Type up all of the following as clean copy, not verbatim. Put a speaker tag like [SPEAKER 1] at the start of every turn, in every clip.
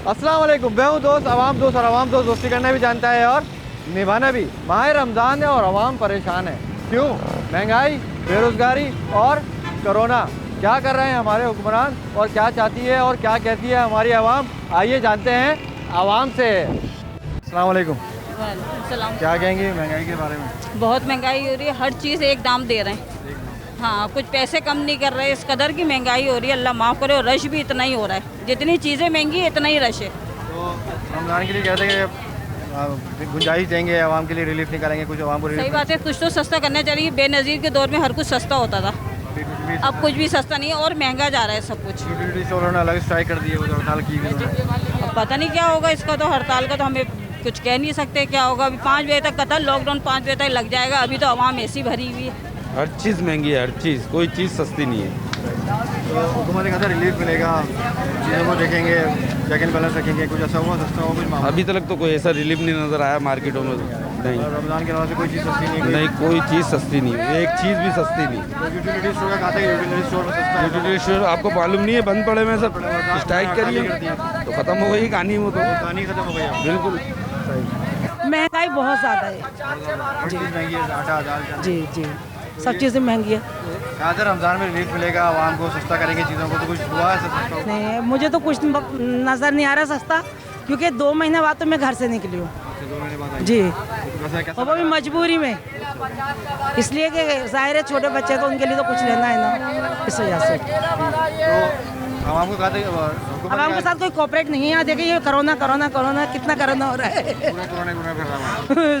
[SPEAKER 1] अस्सलाम वालेकुम, मैं हूँ दोस्त अवाम दोस्त, और अवाम दोस्त दोस्ती करना भी जानता है और निभाना भी। माह रमज़ान है और अवाम परेशान है। क्यों? महंगाई, बेरोज़गारी और कोरोना। क्या कर रहे हैं हमारे हुक्मरान और क्या चाहती है और क्या कहती है हमारी आवाम? आइए जानते हैं आवाम से। अस्सलाम वालेकुम।
[SPEAKER 2] सलाम।
[SPEAKER 1] क्या कहेंगे महंगाई के बारे में?
[SPEAKER 2] बहुत महंगाई हो रही है, हर चीज़ एक दाम दे रहे हैं। हाँ, कुछ पैसे कम नहीं कर रहे, इस कदर की महंगाई हो रही है, अल्लाह माफ़ करे। और रश भी इतना ही हो रहा है, जितनी चीज़ें महंगी है इतना ही रश है।
[SPEAKER 1] तो रमज़ान के लिए कहते हैं कि गुंजाइश देंगे, आवाम के लिए रिलीफ निकालेंगे, कुछ आवाम को
[SPEAKER 2] सही
[SPEAKER 1] रिलीफ।
[SPEAKER 2] बात है, कुछ तो सस्ता करना चाहिए। बेनज़ीर के दौर में हर कुछ सस्ता होता था, अब कुछ भी सस्ता नहीं है और महंगा जा रहा है सब कुछ।
[SPEAKER 1] यूटिलिटी स्टोर ने अलग स्ट्राइक कर दी है, हड़ताल की है।
[SPEAKER 2] अब पता नहीं क्या होगा इसका, तो हड़ताल का तो हमें कुछ कह नहीं सकते क्या होगा। अभी 5 बजे तक का था लॉकडाउन, 5 बजे तक लग जाएगा। अभी तो आवाम ऐसी भरी हुई है।
[SPEAKER 3] हर चीज़ महंगी है, हर चीज़, कोई चीज़ सस्ती नहीं है।
[SPEAKER 1] तो हुकूमत ने कहा था रिलीफ मिलेगा, चीज़ों को देखेंगे, चेक एंड बैलेंस रखेंगे, कुछ ऐसा हुआ सस्ता हुआ कुछ मामला?
[SPEAKER 3] अभी तक तो कोई ऐसा रिलीफ नहीं नज़र आया मार्केटों में। नहीं,
[SPEAKER 1] रमज़ान के अलावा से कोई चीज़ सस्ती नहीं?
[SPEAKER 3] नहीं, कोई चीज़ सस्ती नहीं है, एक चीज़ भी सस्ती नहीं।
[SPEAKER 1] तो यूटिलिटी स्टोर का कहा था कि यूटिलिटी स्टोर में सस्ता है।
[SPEAKER 3] यूटिलिटी स्टोर आपको मालूम नहीं है, बंद पड़े में सब, स्ट्राइक करिए तो ख़त्म हो गई कहानी। वो तो
[SPEAKER 1] कहानी खत्म हो गई।
[SPEAKER 3] बिल्कुल
[SPEAKER 4] महंगाई बहुत ज़्यादा है
[SPEAKER 1] हर चीज़ महंगी है, आटा दाल।
[SPEAKER 4] जी जी, सब चीज़ें महंगी है।
[SPEAKER 1] कहा था रमज़ान में रिलीफ मिलेगा, आवाम को सस्ता करेंगे चीज़ों को, तो कुछ हुआ है सस्ता?
[SPEAKER 4] नहीं, मुझे तो कुछ नज़र नहीं आ रहा सस्ता, क्योंकि 2 महीने बाद तो मैं घर से निकली हूँ।
[SPEAKER 1] 2 महीने बाद आई।
[SPEAKER 4] जी,
[SPEAKER 1] तो कैसा
[SPEAKER 4] और वो भी मजबूरी में, इसलिए कि ज़ाहिर है छोटे बच्चे तो उनके लिए तो कुछ लेना है ना, इस वजह से।
[SPEAKER 1] तो आवाम को कहा था
[SPEAKER 4] अब हमके साथ कोई कोऑपरेट नहीं है। देखिए ये कोरोना कोरोना कोरोना कितना कोरोना हो रहा है।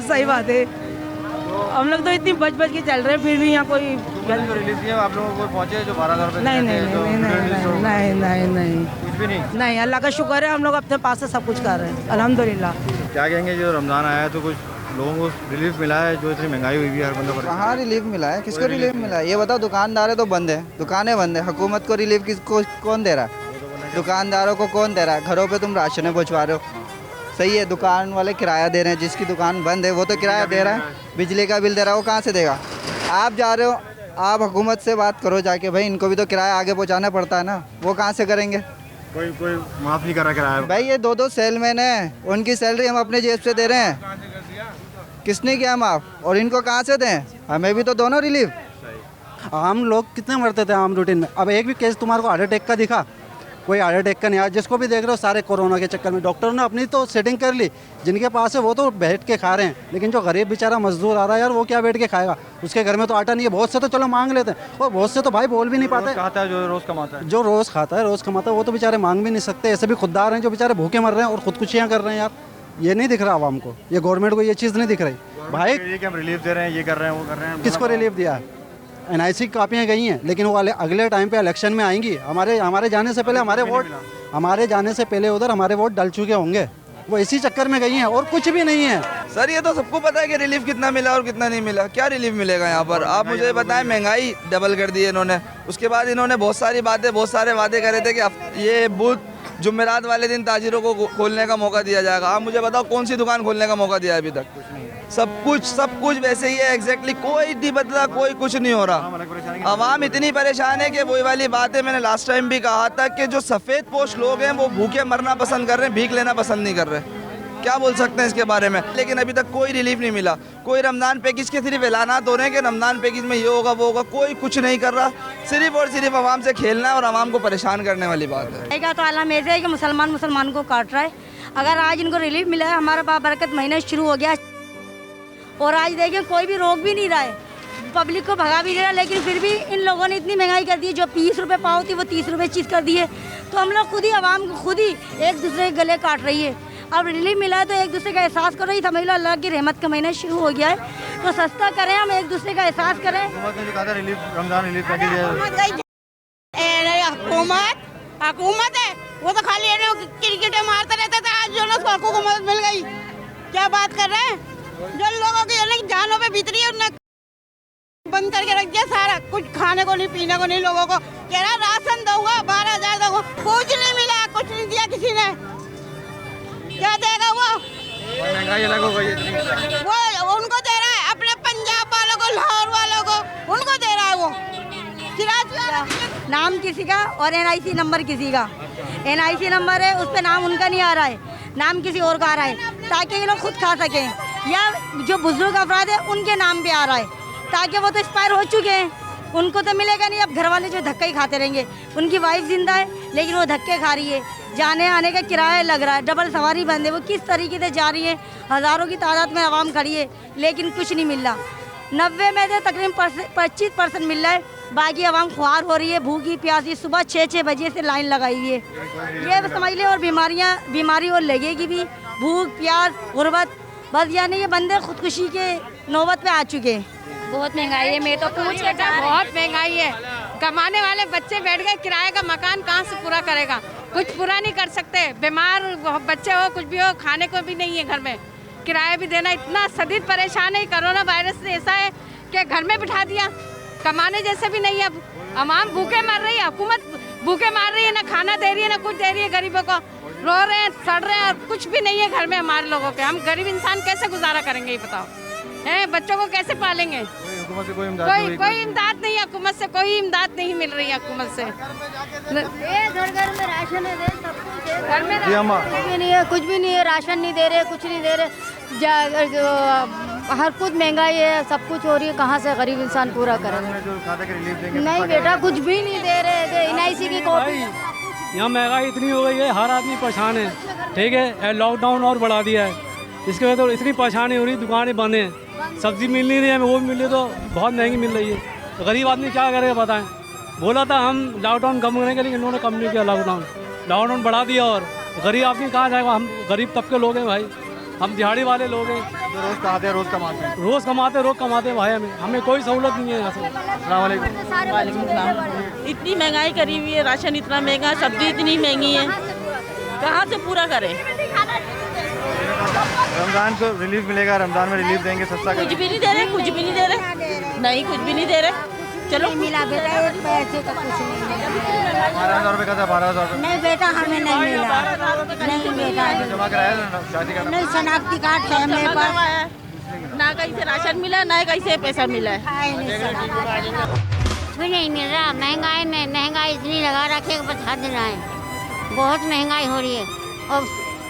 [SPEAKER 4] सही बात है, हम लोग तो इतनी बच के चल रहे हैं, फिर भी यहाँ कोई
[SPEAKER 1] रिलीफ दिया आप लोगों को पहुँचे जो 12,000 रुपये?
[SPEAKER 4] नहीं नहीं नहीं नहीं नहीं नहीं नहीं
[SPEAKER 1] कुछ भी नहीं।
[SPEAKER 4] नहीं, अल्लाह का शुक्र है, हम लोग अपने पास से सब कुछ कर रहे हैं अल्हम्दुलिल्लाह।
[SPEAKER 1] क्या कहेंगे, जो रमज़ान आया है तो कुछ लोगों को रिलीफ मिला है? जो इतनी महंगाई हुई है हर बंदा पर।
[SPEAKER 5] कहाँ रिलीफ मिला है? किसको रिलीफ मिला है ये बताओ? दुकानदार है तो बंद है, दुकानें बंद है। हुकूमत को रिलीफ किसको कौन दे रहा है? दुकानदारों को कौन दे रहा है? घरों पे तुम राशन पहुँचवा रहे हो, सही है। दुकान वाले किराया दे रहे हैं, जिसकी दुकान बंद है वो तो किराया दे रहा है, बिजली का बिल दे रहा है, वो कहाँ से देगा? आप जा रहे हो, आप हुकूमत से बात करो जाके, भाई इनको भी तो किराया आगे पहुँचाना पड़ता है ना, वो कहाँ से करेंगे?
[SPEAKER 1] कोई माफ़ नहीं कर रहा किराया।
[SPEAKER 5] भाई ये 2 सेलमैन हैं, उनकी सैलरी हम अपने जेब से दे रहे हैं, किसने किया माफ़? और इनको कहाँ से दें? हमें भी तो दोनों रिलीफ।
[SPEAKER 6] हम लोग कितने मरते थे आम रूटीन में। अब एक भी केस तुम्हारे को हार्ट अटैक का दिखा? कोई हार्ट अटैक का नहीं आया। जिसको भी देख रहे हो सारे कोरोना के चक्कर में डॉक्टरों ने अपनी तो सेटिंग कर ली, जिनके पास है वो तो बैठ के खा रहे हैं, लेकिन जो गरीब बेचारा मजदूर आ रहा है यार, वो क्या बैठ के खाएगा? उसके घर में तो आटा नहीं है। बहुत से तो चलो मांग लेते हैं, और बहुत से तो भाई बोल भी नहीं पाते।
[SPEAKER 1] खाता है जो रोज़ कमाता है,
[SPEAKER 6] जो रोज़ खाता है, रोज़ कमाता है, वो तो बेचारे मांग भी नहीं सकते। ऐसे भी खुददार हैं जो बेचारे भूखे मर रहे हैं और खुदकुशियाँ कर रहे हैं यार। ये नहीं दिख रहा आवाम को, ये गवर्नमेंट को ये चीज़ नहीं दिख रही भाई।
[SPEAKER 1] ये कि हम रिलीफ दे रहे हैं, ये कर रहे हैं, वो कर रहे हैं।
[SPEAKER 6] किसको रिलीफ दिया है? NIC की कापियाँ गई हैं, लेकिन वो अगले टाइम पे इलेक्शन में आएंगी। हमारे जाने से पहले उधर हमारे वोट डल चुके होंगे, वो इसी चक्कर में गई हैं और कुछ भी नहीं है।
[SPEAKER 7] सर ये तो सबको पता है कि रिलीफ कितना मिला और कितना नहीं मिला। क्या रिलीफ मिलेगा यहाँ पर? आप मुझे बताएं, महंगाई डबल कर दी है इन्होंने। उसके बाद इन्होंने बहुत सारे वादे करे थे कि ये बुध जुमेरात वाले दिन ताजिरों को खोलने का मौका दिया जाएगा। आप मुझे बताओ कौन सी दुकान खोलने का मौका दिया अभी तक? सब कुछ वैसे ही है एग्जैक्टली, कोई नहीं बदला, कोई कुछ नहीं हो रहा। आवाम इतनी परेशान है कि वही वाली बात है, मैंने लास्ट टाइम भी कहा था कि जो सफ़ेद पोश लोग हैं वो भूखे मरना पसंद कर रहे हैं, भीख लेना पसंद नहीं कर रहे। क्या बोल सकते हैं इसके बारे में? लेकिन अभी तक कोई रिलीफ नहीं मिला। कोई रमज़ान पैकेज के सिर्फ ऐलानात हो रहे हैं कि रमज़ान पैकेज में ये होगा वो होगा, कोई कुछ नहीं कर रहा। सिर्फ और सिर्फ आवाम से खेलना है और आवाम को परेशान करने वाली बात है।
[SPEAKER 8] तो आलम ऐसे है कि मुसलमान को काट रहा है। अगर आज इनको रिलीफ मिला है, हमारा बाबरकत महीना शुरू हो गया और आज देखिए कोई भी रोक भी नहीं रहा है, पब्लिक को भगा भी नहीं रहा, लेकिन फिर भी इन लोगों ने इतनी महंगाई कर दी है। जो 20 रुपये पाव थी वो 30 रुपये चीज़ कर दी है। तो हम लोग खुद ही आवाम को खुद ही एक दूसरे के गले काट रही है। अब रिलीफ मिला है तो एक दूसरे का एहसास करो, ये समझ लो अल्लाह की रहमत का महीना शुरू हो गया है, तो सस्ता करें, हम एक दूसरे का एहसास करें।
[SPEAKER 9] हुकूमत है वो तो खाली क्रिकेट मारते रहते थे, आज जो ना उसको हुकूमत मिल गई। क्या बात कर रहे हैं? जो लोगों की जानों पे बीत रही है उन्हें बंद करके रख दिया सारा कुछ, खाने को नहीं, पीने को नहीं। लोगों को कह रहा राशन दूंगा, 12,000 दूंगा, कुछ नहीं मिला, कुछ नहीं दिया किसी ने। क्या देगा वो?
[SPEAKER 1] महंगाई अलग हो गई है।
[SPEAKER 9] वो उनको दे रहा है, अपने पंजाब वालों को, लाहौर वालों को, उनको दे रहा है वो।
[SPEAKER 8] नाम किसी का और NIC नंबर किसी का। NIC नंबर है, उस पर नाम उनका नहीं आ रहा है, नाम किसी और का आ रहा है, ताकि ये लोग खुद खा सकें, या जो बुजुर्ग अफराद है उनके नाम पे आ रहा है, ताकि वो तो एक्सपायर हो चुके हैं, उनको तो मिलेगा नहीं। अब घर वाले जो धक्का ही खाते रहेंगे, उनकी वाइफ जिंदा है लेकिन वो धक्के खा रही है, जाने आने का किराया लग रहा है, डबल सवारी बंद है, वो किस तरीके से जा रही है, हज़ारों की तादाद में आवाम खड़ी है लेकिन कुछ नहीं मिल रहा। 90 में से तकरीबन 25% मिल रहा है, बाकी आवाम ख्वार हो रही है, भूखी प्यासी, सुबह 6 बजे से लाइन लगाई हुई है। ये समझ ले, और बीमारी और लगेगी भी, भूख प्यास गुर्बत, बस यानी ये बंदे खुदकुशी के नौबत पे आ चुके हैं।
[SPEAKER 10] बहुत महंगाई है, मैं तो पूछ के बहुत महंगाई है। कमाने वाले बच्चे बैठ गए, किराए का मकान कहाँ से पूरा करेगा, कुछ पूरा नहीं कर सकते, बीमार बच्चे हो कुछ भी हो, खाने को भी नहीं है घर में, किराया भी देना, इतना शदीद परेशान है। कोरोना वायरस से ऐसा है कि घर में बिठा दिया, कमाने जैसे भी नहीं है। अब आवाम भूखे मर रही है, हुकूमत भूखे मार रही है, ना खाना दे रही है ना कुछ दे रही है, गरीबों को रो रहे हैं, सड़ रहे हैं, और कुछ भी नहीं है घर में हमारे लोगों के। हम गरीब इंसान कैसे गुजारा करेंगे ये बताओ, हैं बच्चों को कैसे पालेंगे? कोई इमदाद नहीं है, हुकूमत से कोई इमदाद नहीं मिल रही है हुकूमत से।
[SPEAKER 8] घर घर में राशन है, सब कुछ है,
[SPEAKER 10] घर में
[SPEAKER 8] कुछ भी नहीं है, कुछ भी नहीं है, राशन नहीं दे रहे, कुछ नहीं दे रहे, हर कुछ महंगाई है, सब कुछ हो रही है, कहाँ से गरीब इंसान पूरा करेगा? नहीं बेटा, कुछ भी नहीं दे रहे। NIC की कॉपी,
[SPEAKER 11] यहाँ महंगाई इतनी हो गई है, हर आदमी परेशान है, ठीक है, लॉकडाउन और बढ़ा दिया है, इसके वजह तो इतनी परेशानी हो रही, दुकानें बंद हैं, सब्जी मिल नहीं रही है, वो भी मिल रही तो बहुत महंगी मिल रही है, तो गरीब आदमी क्या करेगा बताएं। बोला था हम लॉकडाउन कम करेंगे, लेकिन इन्होंने कम नहीं किया, लॉकडाउन बढ़ा दिया, और गरीब आदमी कहाँ जाएगा? हम गरीब तबके लोग हैं भाई, हम दिहाड़ी वाले लोग हैं,
[SPEAKER 1] जो रोज़ कमाते हैं
[SPEAKER 11] रोज़ कमाते हैं भाई, हमें कोई सहूलत नहीं है यहाँ से।
[SPEAKER 12] इतनी महंगाई करी हुई है, राशन इतना महंगा, सब्जी इतनी महंगी है, कहाँ से पूरा करें?
[SPEAKER 1] रमज़ान को रिलीफ मिलेगा, रमज़ान में रिलीफ देंगे, सस्ता
[SPEAKER 12] कुछ भी नहीं दे रहे, कुछ भी नहीं दे रहे, नहीं कुछ भी नहीं दे रहे। चलो
[SPEAKER 8] मिला बेटा, पैसे का कुछ नहीं मिला।
[SPEAKER 1] 12,000 रुपये का था, 12,000 रुपये
[SPEAKER 8] नहीं बेटा, हमें नहीं मिला, नहीं बेटा,
[SPEAKER 1] जमा कराया ना शादी का,
[SPEAKER 8] नहीं शनाख्ती कार्ड है मेरे पास,
[SPEAKER 12] ना कहीं से राशन मिला, ना कहीं से पैसा मिला है,
[SPEAKER 8] कुछ भी नहीं मिल रहा। महंगाई इतनी लगा रखी है, बस हद ना है, बहुत महंगाई हो रही है, और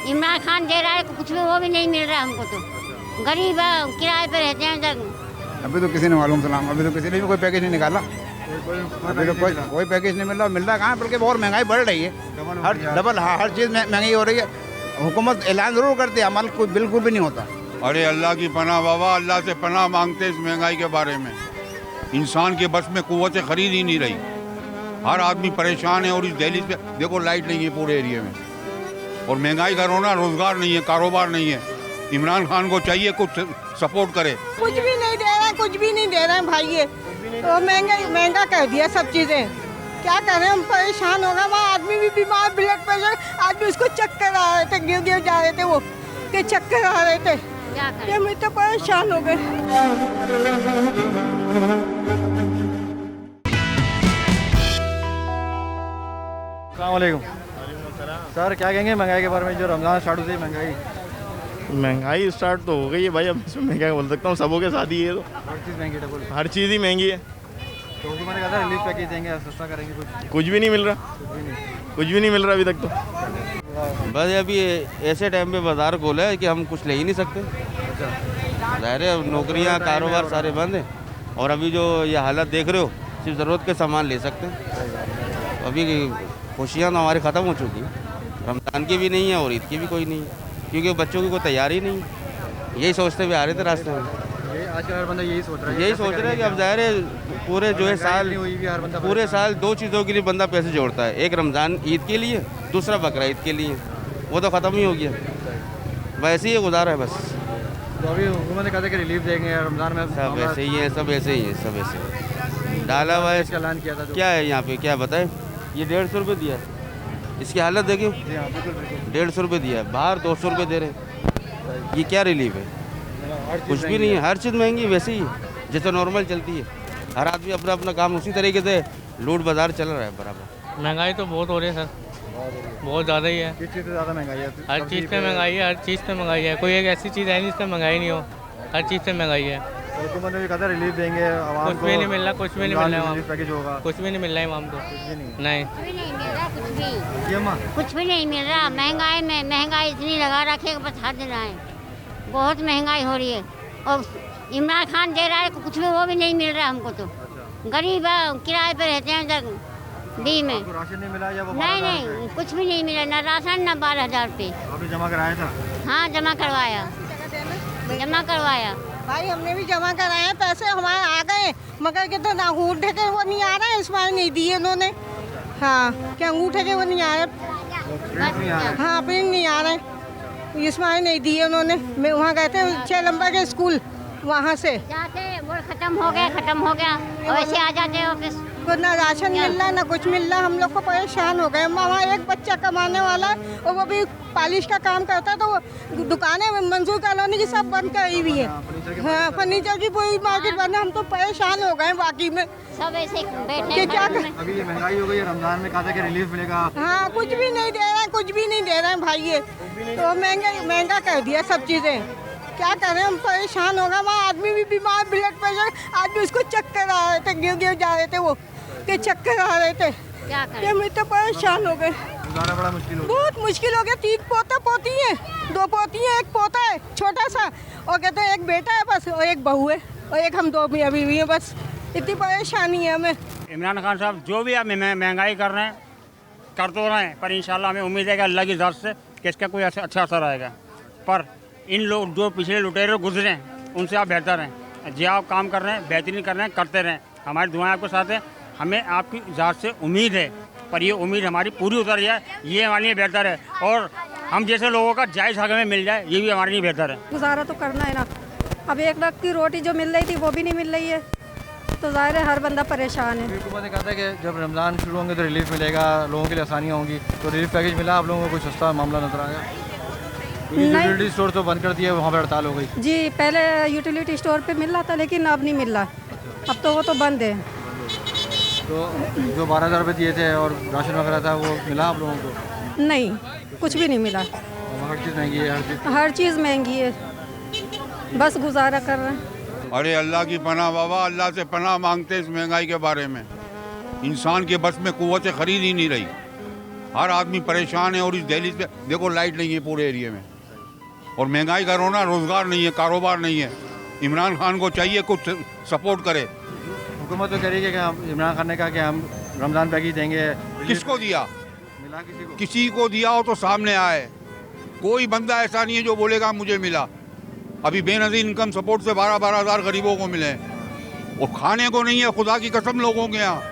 [SPEAKER 8] इमरान खान दे रहा है कुछ भी, वो भी नहीं मिल रहा हमको, तो गरीब किराए पे रहते हैं।
[SPEAKER 3] अभी तो किसी ने मालूम सलाम, अभी तो किसी ने भी कोई पैकेज नहीं निकाला, अभी तो कोई पैकेज नहीं मिल रहा कहाँ, बल्कि बहुत महंगाई बढ़ रही है, हर चीज़ महंगाई हो रही है। हुकूमत ऐलान ज़रूर करती है, अमल कोई बिल्कुल भी नहीं होता।
[SPEAKER 13] अरे अल्लाह की पनाह बाबा, अल्लाह से पनाह मांगते इस महंगाई के बारे में। इंसान के बस में कुव्वत खरीद ही नहीं रही, हर आदमी परेशान है। और इस दिल्ली पे देखो लाइट नहीं है पूरे एरिया में, और महंगाई का रोना, रोजगार नहीं है, कारोबार नहीं है। इमरान खान को चाहिए कुछ सपोर्ट करे।
[SPEAKER 9] कुछ भी नहीं दे रहे, कुछ भी नहीं दे रहे हैं भाई, ये तो महंगा कर दिया सब चीज़ें, क्या करें, हम परेशान हो गए। वहाँ आदमी भी बीमार, ब्लड प्रेशर, आदमी उसको चक्कर आ रहे थे, गिर जा रहे थे, वो के चक्कर आ रहे थे, ये मैं तो परेशान हो गए।
[SPEAKER 1] अस्सलामुअलैकुम सर, क्या कहेंगे महंगाई के बारे में? जो रमज़ान स्टार्ट हुई
[SPEAKER 14] महंगाई स्टार्ट तो हो गई है भाई, अब इसमें मैं क्या बोल सकता हूँ, सबों के साथ ही है, तो
[SPEAKER 1] हर चीज़ महंगी है,
[SPEAKER 14] हर चीज़ ही महंगी है।
[SPEAKER 1] तो हुकूमत ने कहा था रिलीफ पैकेज देंगे, सस्ता करेंगे,
[SPEAKER 14] कुछ भी नहीं मिल रहा, कुछ भी नहीं मिल रहा अभी तक तो।
[SPEAKER 15] बस अभी ऐसे टाइम पे बाजार खोला है कि हम कुछ ले ही नहीं सकते, ज़ाहिर है नौकरियाँ कारोबार सारे बंद हैं, और अभी जो ये हालत देख रहे हो, सिर्फ ज़रूरत के सामान ले सकते हैं। अभी खुशियाँ तो हमारी ख़त्म हो चुकी हैं, रमज़ान की भी नहीं है और ईद की भी कोई नहीं है, क्योंकि बच्चों की कोई तैयारी नहीं है। यही सोचते हुए आ रहे थे रास्ते में,
[SPEAKER 1] आजकल हर बंदा यही सोच
[SPEAKER 15] रहा है कि अब ज़ाहिर है पूरे जो है साल, पूरे साल दो चीज़ों के लिए बंदा पैसे जोड़ता है, एक रमज़ान ईद के लिए, दूसरा बकरा ईद के लिए, वो तो ख़त्म ही हो गया, वैसे ही गुजारा है बस।
[SPEAKER 1] तो अभी हुकूमत ने कहा था कि रिलीफ देंगे रमज़ान में,
[SPEAKER 15] सब ऐसे ही है, सब ऐसे ही है, सब ऐसे डाला हुआ है।
[SPEAKER 1] इसका ऐलान किया था,
[SPEAKER 15] क्या है यहाँ पे, क्या बताएं? ये 150 रुपये दिया है, इसकी हालत देखिए, 150 रुपये दिया है, बाहर 200 रुपये दे रहे हैं, ये क्या रिलीफ है? कुछ भी नहीं है, हर चीज़ महंगी वैसे ही जैसे नॉर्मल चलती है, हर आदमी अपना अपना काम उसी तरीके से, लूट बाजार चल रहा है बराबर।
[SPEAKER 11] महंगाई तो बहुत हो रही है सर, बहुत ज़्यादा ही है।
[SPEAKER 1] किस चीज़ से ज़्यादा महंगाई है?
[SPEAKER 11] हर चीज़ पे महंगाई है, हर चीज़ पे महंगाई है, कोई एक ऐसी चीज़ है नहीं जिस पर महंगाई नहीं हो, हर चीज़ पे महंगाई है।
[SPEAKER 1] हुकूमत ने भी कहा था रिलीफ देंगे आवाम
[SPEAKER 11] कुछ भी नहीं मिल रहा, कुछ भी नहीं मिल रहा है
[SPEAKER 1] रिलीफ पैकेज होगा,
[SPEAKER 11] कुछ भी नहीं मिल रहा है आवाम को, नहीं।
[SPEAKER 16] कुछ भी नहीं मिल रहा। महंगाई इतनी लगा रखी है बस हद ना है। बहुत महंगाई हो रही है और इमरान खान दे रहा है कुछ भी, वो भी नहीं मिल रहा हमको। तो गरीब है, किराए पे रहते हैं उधर डी में।
[SPEAKER 1] राशन नहीं मिला या वो
[SPEAKER 16] नहीं कुछ भी नहीं मिला, ना राशन ना 12,000 रुपये।
[SPEAKER 1] आपने जमा कराया था?
[SPEAKER 16] हाँ जमा करवाया।
[SPEAKER 9] भाई हमने भी जमा कराए पैसे, हमारे आ गए मगर के तो अंगूठे के वो नहीं आ रहे हैं, इस बार नहीं दिए उन्होंने। हाँ क्या अंगूठे के वो नहीं आ रहे, हाँ प्रिंट नहीं आ रहे, इस बार नहीं दिए उन्होंने। मैं वहाँ गए थे 6 नंबर के स्कूल, वहाँ से
[SPEAKER 16] वो खत्म हो गया वैसे आ जाते हैं ऑफिस।
[SPEAKER 9] ना राशन मिल रहा ना कुछ मिल रहा, हम लोग को परेशान हो गए। वहाँ एक बच्चा कमाने वाला है और वो भी पॉलिश का काम करता है, तो वो दुकानें मंजूर कॉलोनी की सब बंद करी हुई है। हाँ फर्नीचर की पूरी मार्केट बंद है, हम तो परेशान हो गए बाकी में।
[SPEAKER 16] सब ऐसे बैठे
[SPEAKER 9] क्या
[SPEAKER 1] अभी ये महंगाई हो गई है, रमजान में कहा था कि रिलीफ मिलेगा।
[SPEAKER 9] हाँ कुछ भी नहीं दे रहे हैं, कुछ भी नहीं दे रहे हैं भाई, ये तो महंगा कर दिया सब चीज़ें। क्या करें, हम परेशान हो गए। वहाँ आदमी भी बीमार, ब्लड प्रेशर, आदमी उसको चक्कर आ रहे थे, गिर जा रहे थे, वो के चक्कर आ रहे थे।
[SPEAKER 16] क्या करें,
[SPEAKER 9] मैं तो परेशान हो गए,
[SPEAKER 1] बड़ा मुश्किल हो,
[SPEAKER 9] बहुत मुश्किल हो गया। 3 पोता पोती है, 2 पोती है, 1 पोता है छोटा सा, और कहते हैं 1 बेटा है बस, और 1 बहू है, और 1 हम 2 मियाँ बीवी हैं, बस इतनी परेशानी है हमें।
[SPEAKER 17] इमरान खान साहब जो भी आप महंगाई कर रहे हैं, कर तो रहे हैं, पर इंशाल्लाह हमें उम्मीद है कि अल्लाह की ज़ात से कि इसका कोई अच्छा असर आएगा। पर इन लोग जो पिछले लुटेरे गुजरे हैं उनसे आप बेहतर हैं, जो आप काम कर रहे हैं बेहतरीन कर रहे हैं, करते रहें। हमारी दुआएं आपके साथ हैं, हमें आपकी ज़ात से उम्मीद है, पर ये उम्मीद हमारी पूरी उतर जाए ये हमारे लिए बेहतर है, और हम जैसे लोगों का जायज़ हक़ में मिल जाए ये भी हमारे लिए बेहतर है।
[SPEAKER 18] गुजारा तो करना है ना, अब 1 वक्त की रोटी जो मिल रही थी वो भी नहीं मिल रही है, तो ज़ाहिर है हर बंदा परेशान है।
[SPEAKER 1] हुकूमत ने कहा था कि जब रमज़ान शुरू होंगे तो रिलीफ मिलेगा, लोगों के लिए आसानियाँ होंगी, तो रिलीफ पैकेज मिला आप लोगों को? कुछ सस्ता मामला नजर आया? यूटिलिटी स्टोर तो बंद कर दिया, वहाँ पर हड़ताल हो गई।
[SPEAKER 18] जी पहले यूटिलिटी स्टोर पे मिल रहा था, लेकिन अब नहीं मिल रहा, अब तो वो तो बंद है।
[SPEAKER 1] तो जो 12,000 रुपये दिए थे और राशन वगैरह था वो मिला आप लोगों को?
[SPEAKER 18] नहीं कुछ भी नहीं मिला,
[SPEAKER 1] हर चीज़ महंगी है,
[SPEAKER 18] हर चीज़ महंगी है, बस गुजारा कर रहे हैं।
[SPEAKER 13] अरे अल्लाह की पनाह बाबा, अल्लाह से पनाह मांगते इस महंगाई के बारे में। इंसान के बस में कुव्वत खरीद ही नहीं रही, हर आदमी परेशान है। और इस दिल्ली पे देखो लाइट नहीं है पूरे एरिया में, और महंगाई का रोना, रोज़गार नहीं है, कारोबार नहीं है। इमरान खान को चाहिए कुछ सपोर्ट करे।
[SPEAKER 1] हुकूमत तो कह रही है कि हम, इमरान खान ने कहा कि हम रमज़ान पैकेज देंगे।
[SPEAKER 13] किसको दिया?
[SPEAKER 1] मिला किसी को?
[SPEAKER 13] किसी को दिया हो तो सामने आए। कोई बंदा ऐसा नहीं है जो बोलेगा मुझे मिला। अभी बेनज़ीर इनकम सपोर्ट से 12-12 हज़ार गरीबों को मिले, और खाने को नहीं है, खुदा की कसम लोगों के यहाँ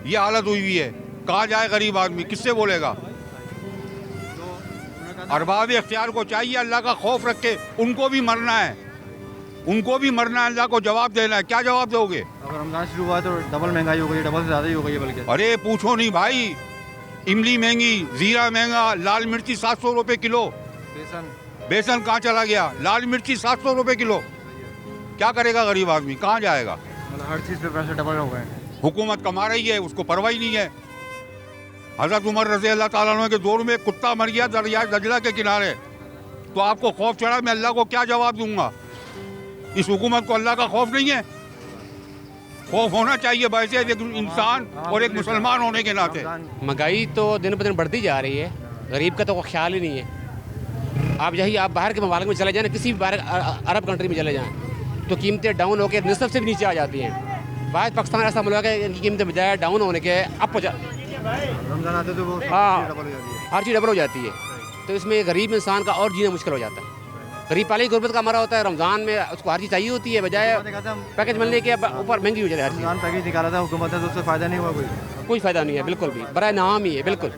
[SPEAKER 13] ये हालत हुई हुई है। कहाँ जाए गरीब आदमी, किससे बोलेगा? अरबाब इख्तियार को चाहिए अल्लाह का खौफ रखे, उनको भी मरना है, उनको भी मरना है, अल्लाह को जवाब देना है। क्या जवाब दोगे?
[SPEAKER 1] अगर रमज़ान शुरू हुआ तो डबल महंगाई हो गई, डबल से ज़्यादा ही हो गई है बल्कि।
[SPEAKER 13] अरे पूछो नहीं भाई, इमली महंगी, ज़ीरा महंगा, लाल मिर्ची 700 रुपये किलो, बेसन कहाँ चला गया, लाल मिर्ची 700 रुपये किलो। क्या करेगा गरीब आदमी, कहाँ जाएगा?
[SPEAKER 1] मतलब हर चीज़ पे पैसे डबल हो गए।
[SPEAKER 13] हुकूमत कमा रही है, उसको परवाह ही नहीं है। हज़रत उमर रज़ी अल्लाह ताला अन्हु के दौर में कुत्ता मर गया दरिया दजला के किनारे, तो आपको खौफ चढ़ा, मैं अल्लाह को क्या जवाब दूंगा? इस हुकूमत को अल्लाह का खौफ नहीं है? खौफ होना चाहिए वैसे एक इंसान और एक मुसलमान होने के नाते।
[SPEAKER 19] महंगाई तो दिन ब दिन बढ़ती जा रही है, गरीब का तो कोई ख्याल ही नहीं है। आप बाहर के ममालिक में चले जाएँ, किसी भी बाहर अरब कंट्री में चले जाएँ, तो कीमतें डाउन होकर निसफ से भी नीचे आ जाती हैं। बाहर पाकिस्तान ऐसा मुल्क है, इनकी कीमतें बजाय डाउन होने के अप
[SPEAKER 1] रमज़ान आते तो वो
[SPEAKER 19] हर चीज़ डबल हो जाती है। तो इसमें गरीब इंसान का और जीना मुश्किल हो जाता है। गरीब पाली गुर्बत का मरा होता है, रमज़ान में उसको हर चीज़ चाहिए होती है, बजाय पैकेज मिलने के ऊपर महंगी हो जाती है।
[SPEAKER 1] रमज़ान पैकेज निकाला था हुकूमत ने, तो उससे फ़ायदा नहीं हुआ
[SPEAKER 19] कोई फ़ायदा नहीं है, बिल्कुल भी बराए नाम ही है, बिल्कुल।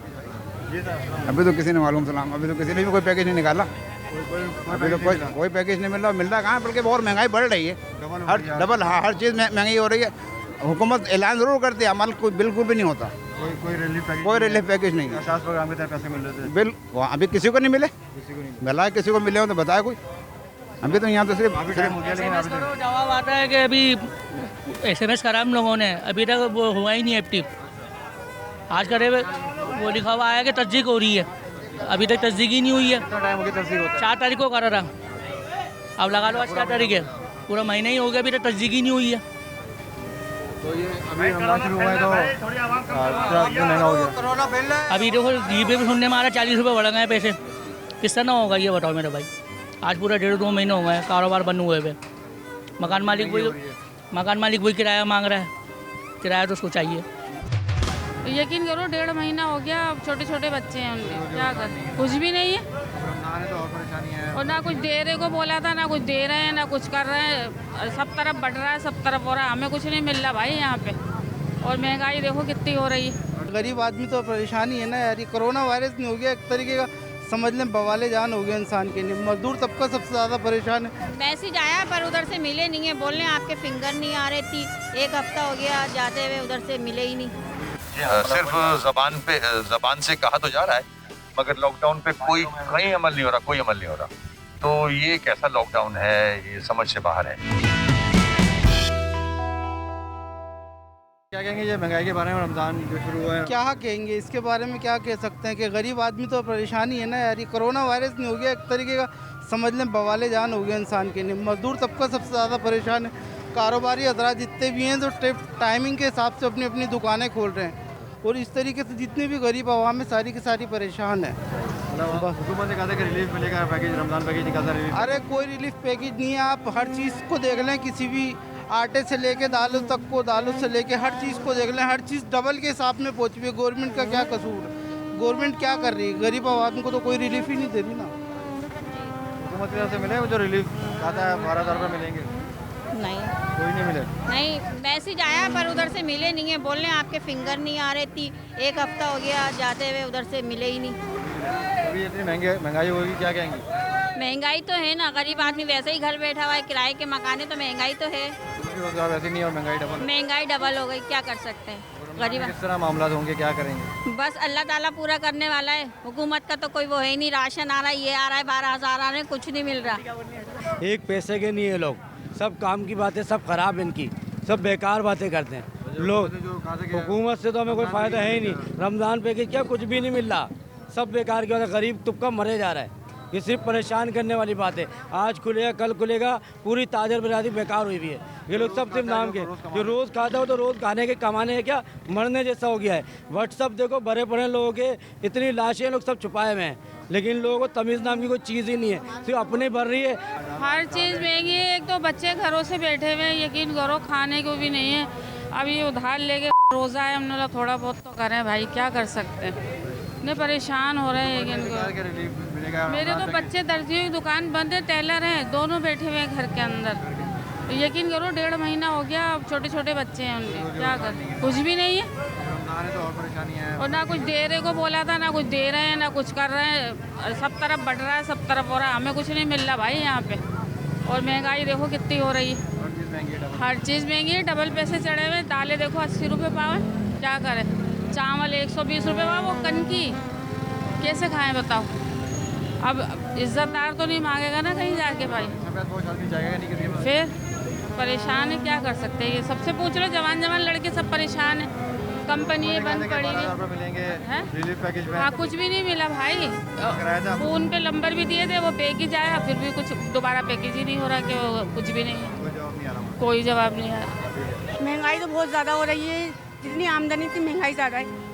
[SPEAKER 3] अभी तो किसी ने मालूम सलाम, अभी तो किसी ने भी कोई पैकेज नहीं निकाला, अभी तो कोई पैकेज नहीं मिल रहा कहाँ, बल्कि और महंगाई बढ़ रही है, हर चीज़ महंगी हो रही है। हुकूमत ऐलान ज़रूर करती है, अमल कोई बिल्कुल भी नहीं होता।
[SPEAKER 1] कोई
[SPEAKER 3] रिलीफ पैकेज नहीं है।
[SPEAKER 1] शास प्रोग्राम के तहत पैसे मिल रहे थे,
[SPEAKER 3] बिल अभी किसी को नहीं मिले, मिला किसी को मिले हो तो बताया कोई। अभी तो यहाँ तो सिर्फ
[SPEAKER 20] जवाब आता है कि अभी SMS करा हम लोगों ने, अभी तक वो हुआ ही नहीं एक्टिव। आज करे वो लिखा हुआ आया कि तस्दीक हो रही है, अभी तक तस्दीक ही नहीं हुई है। 4 तारीख को करा था, अब लगा लो आज क्या तारीख है, पूरा महीना ही हो गया, अभी तक तस्दीक ही नहीं हुई है।
[SPEAKER 1] तो ये अभी रमजान शुरू हुआ है तो महंगा हो गया।
[SPEAKER 20] अभी देखो जीपे भी सुनने में आ रहा है 40 रुपये बढ़ गए हैं पैसे, किस तरह होगा ये बताओ मेरे भाई। आज पूरा 1.5-2 महीने हो गए कारोबार बंद हुए हुए। मकान मालिक वही किराया मांग रहा है, किराया तो उसको चाहिए।
[SPEAKER 10] यकीन करो 1.5 महीना हो गया, अब छोटे छोटे बच्चे हैं उनके, क्या करें, कुछ भी नहीं है। और ना कुछ दे रहे को बोला था, ना कुछ दे रहे हैं, ना कुछ कर रहे हैं। सब तरफ बढ़ रहा है, सब तरफ हो रहा है, हमें कुछ नहीं मिल रहा भाई यहाँ पे। और महंगाई देखो कितनी हो रही है।
[SPEAKER 21] गरीब आदमी तो परेशानी है ना यार। ये कोरोना वायरस नहीं हो गया एक तरीके का, समझ लें बवाले जान हो गया इंसान के लिए। मजदूर तबका सबसे ज़्यादा परेशान है।
[SPEAKER 8] मैसेज आया पर उधर से मिले नहीं है, बोलने आपके फिंगर नहीं आ रही थी, 1 हफ्ता हो गया जाते हुए, उधर से मिले ही नहीं।
[SPEAKER 22] सिर्फ जबान से कहा तो जा रहा है, मगर लॉकडाउन पे कहीं अमल नहीं हो रहा, कोई अमल नहीं हो रहा। तो ये कैसा लॉकडाउन है, ये समझ से बाहर है।
[SPEAKER 1] क्या कहेंगे ये महंगाई के बारे में, रमज़ान जो शुरू हुआ है?
[SPEAKER 21] क्या कहेंगे इसके बारे में, क्या कह सकते हैं कि गरीब आदमी तो परेशानी है ना यार। ये कोरोना वायरस नहीं हो गया एक तरीके का, समझ लें बवाले जान हो गया इंसान के लिए। मजदूर तबका सबसे ज़्यादा परेशान है। कारोबारी हजरात जितने भी हैं तो टाइमिंग के हिसाब से अपनी अपनी दुकानें खोल रहे हैं, और इस तरीके से जितने भी गरीब आवाम है सारी की सारी परेशान है।
[SPEAKER 1] हुकूमत ने कहा था कि रिलीफ मिलेगा, पैकेज रमज़ान पैकेज निकाला रिलीफ।
[SPEAKER 21] अरे कोई रिलीफ पैकेज नहीं है। आप हर चीज़ को देख लें, किसी भी आटे से लेके दालों तक को, दालों से लेके हर चीज़ को देख लें, हर चीज़ डबल के हिसाब में पहुँची हुई है। गवर्नमेंट का क्या कसूर है? गवर्नमेंट क्या कर रही है? गरीब आवाम को तो कोई रिलीफ ही नहीं दे रही ना।
[SPEAKER 1] हुकूमत की तरफ से मिले वो जो रिलीफ कहा था 12,000 रुपये मिलेंगे?
[SPEAKER 8] नहीं,
[SPEAKER 1] कोई नहीं मिले।
[SPEAKER 8] नहीं, मैसेज आया पर उधर से मिले नहीं है, बोलने आपके फिंगर नहीं आ रही थी, 1 हफ्ता हो गया जाते हुए, उधर से मिले ही नहीं।
[SPEAKER 1] अभी इतनी महंगाई होगी, क्या कहेंगे?
[SPEAKER 8] महंगाई तो है ना, गरीब आदमी वैसे ही घर बैठा हुआ है, किराए के मकान है, तो महंगाई तो है।
[SPEAKER 1] रोजगार वैसे नहीं और
[SPEAKER 8] महंगाई डबल हो गई, क्या कर सकते हैं गरीब।
[SPEAKER 1] किस तरह मामला होंगे, क्या करेंगे?
[SPEAKER 8] बस अल्लाह ताला पूरा करने वाला है। हुकूमत का तो कोई वो है ही नहीं। राशन आ रहा है, ये आ रहा है, 12,000 आ रहे हैं, कुछ नहीं मिल रहा।
[SPEAKER 23] एक पैसे के नहीं है लोग, सब काम की बातें सब खराब, इनकी सब बेकार बातें करते हैं लोग। हुकूमत से तो हमें कोई फ़ायदा है ही नहीं। रमज़ान पैकेज क्या, कुछ भी नहीं मिल रहा, सब बेकार की बात है। गरीब तुबका मरे जा रहा है, ये सिर्फ परेशान करने वाली बात है। आज खुलेगा कल खुलेगा, पूरी ताजर बरादरी बेकार हुई हुई है। ये लोग सब सिर्फ नाम के, जो रोज़ खाता हो तो रोज़ खाने के कमाने है, क्या मरने जैसा हो गया है। व्हाट्सअप देखो, भरे पड़े लोगों के, इतनी लाशें लोग सब छुपाए हुए हैं, लेकिन लोगों को तमीज़ नाम की कोई चीज़ ही नहीं है, सिर्फ अपने भर रही है।
[SPEAKER 10] हर चीज़ महंगी है। एक तो बच्चे घरों से बैठे हुए हैं, यकीन करो खाने को भी नहीं है। अभी उधार लेके रोज़ा है, हमने थोड़ा बहुत तो करें भाई, क्या कर सकते हैं। इतने परेशान हो रहे हैं। यकीन करो मेरे तो बच्चे दर्जी की दुकान बंद है, टेलर हैं, दोनों बैठे हुए हैं घर के अंदर। यकीन करो 1.5 महीना हो गया, अब छोटे छोटे बच्चे हैं उनके, क्या करें, कुछ भी नहीं है। और ना कुछ दे रहे को बोला था, ना कुछ दे रहे हैं, ना कुछ कर रहे हैं। सब तरफ बढ़ रहा है, सब तरफ हो रहा है, हमें कुछ नहीं मिल रहा भाई यहाँ पे। और महंगाई देखो कितनी हो रही है, हर चीज़ महंगी है, डबल पैसे चढ़े हुए। दालें देखो 80 रुपये पाव है, क्या करें। चावल 120 रुपये पाव, वो कनकी कैसे खाएं बताओ। अब इज्जतदार तो नहीं मांगेगा ना कहीं जाके भाई, फिर परेशान है, क्या कर सकते हैं। ये सबसे पूछ लो, जवान जवान लड़के सब परेशान है। कंपनी बंद पड़ी हुई, हाँ कुछ भी नहीं मिला भाई। फ़ोन पे नंबर भी दिए थे, वो पैकेज आया, फिर भी कुछ दोबारा पैकेज ही नहीं हो रहा, कि वो कुछ भी नहीं है, कोई जवाब नहीं आया।
[SPEAKER 9] महंगाई तो बहुत ज़्यादा हो रही है, जितनी आमदनी थी महंगाई ज़्यादा है।